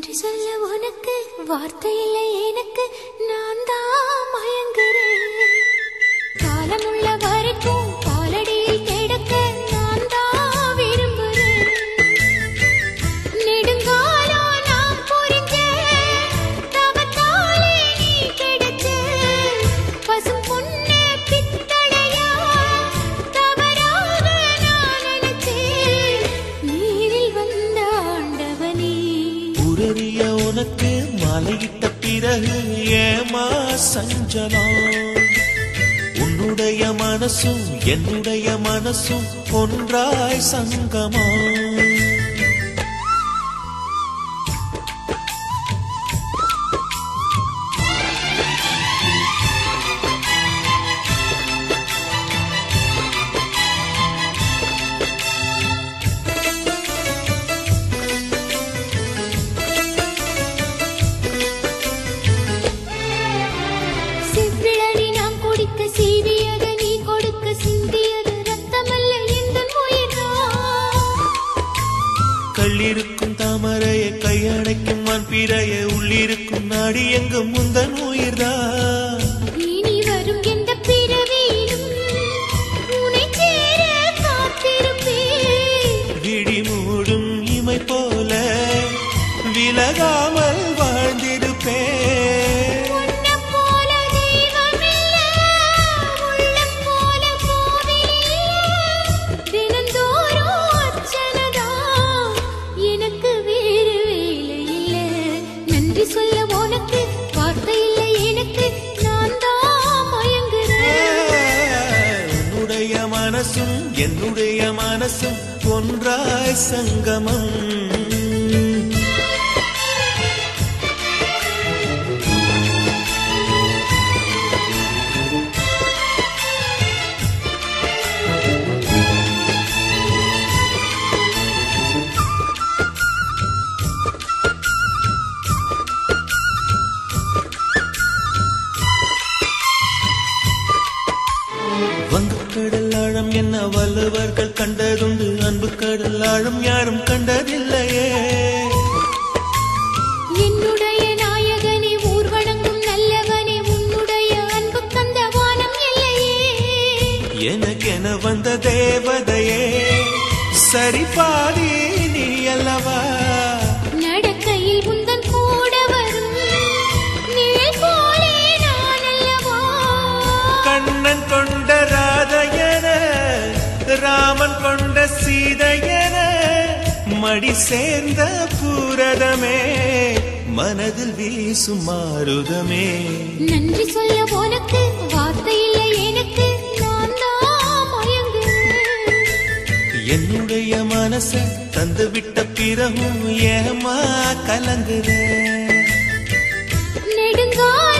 நன்றி சொல்ல உனக்கு வார்த்தை இல்லை எனக்கு, நான் தான் மயங்குறேன். காலமுள்ள வரைக்கும் காலடியில் கிடக்க நான் தான் விரும்புறேன். நெடுங்காலம் நான் புரிஞ்ச தவத்தாலே நீ கிடைச்ச பசும் பொண்ணு பித்தளையா தவறாக நான் நினைச்சேன். நீரில் வந்த ஆண்டவனே, உரறிய உனக்கு மாலையிட்ட பிறகு ஏமா சஞ்சலம்? உன்னுடைய மனசும் என்னுடைய மனசும் ஒன்றாய் சங்கமா? செவ்விழி நான் குடிக்க சீவியது நீ கொடுக்க சிந்தியது ரத்தமல்ல எந்தன் உயிர்தான். கள்ளிருக்கும் தாமரையை கையடைக்கும் மண்பிரையை உள்ளிருக்கும் நாடி எங்கும் முந்தன் உயிர்தான். இனி வரும் எந்த பிறவியிலும் உன்னை சேர காத்திருப்பேன். விழி மூடும் இமை போல விலகாமல் வாழ்ந்திருப்பேன். உன்னைப் போல தெய்வமில்ல, உள்ளம் போல கோவிலில்ல. தினந்தோறும் அர்ச்சனைதான், எனக்கு வேறு வேலை இல்ல. நன்றி சொல்ல உனக்கு வார்த்தை இல்லை எனக்கு, நான் தான் மயங்குறேன். உன்னுடைய மனசும் என்னுடைய மனசும் ஒன்றாய் சங்கமம். வங்கக்கடல் ஆழம் என்ன வல்லவர்கள் கண்டதுண்டு, அன்பு கடல் ஆழம் யாரும் கண்டதில்லையே. என்னுடைய நாயகனே, ஊர்வணங்கும் நல்லவனே, உன்னுடைய அன்பு தந்த வானம் இல்லையே. எனக்கென வந்த தேவதையே சரி பாதி நீ அல்லவா? நடக்கையில் உந்தன் கூட வரும் நிழல் போலே நான் அல்லவா? கண்ணன் கொண்ட ராதையன ராமன் கொண்ட சீதையன மடி சேர்ந்த பூரதமே மனதில் வீசும் மாருதமே. நன்றி சொல்ல உனக்கு வார்த்தை இல்லை எனக்கு, நான் தான் மயங்குறேன். என்னுடைய மனச தந்து விட்ட பிறகும் ஏமா கலங்குற? நெடுங்கால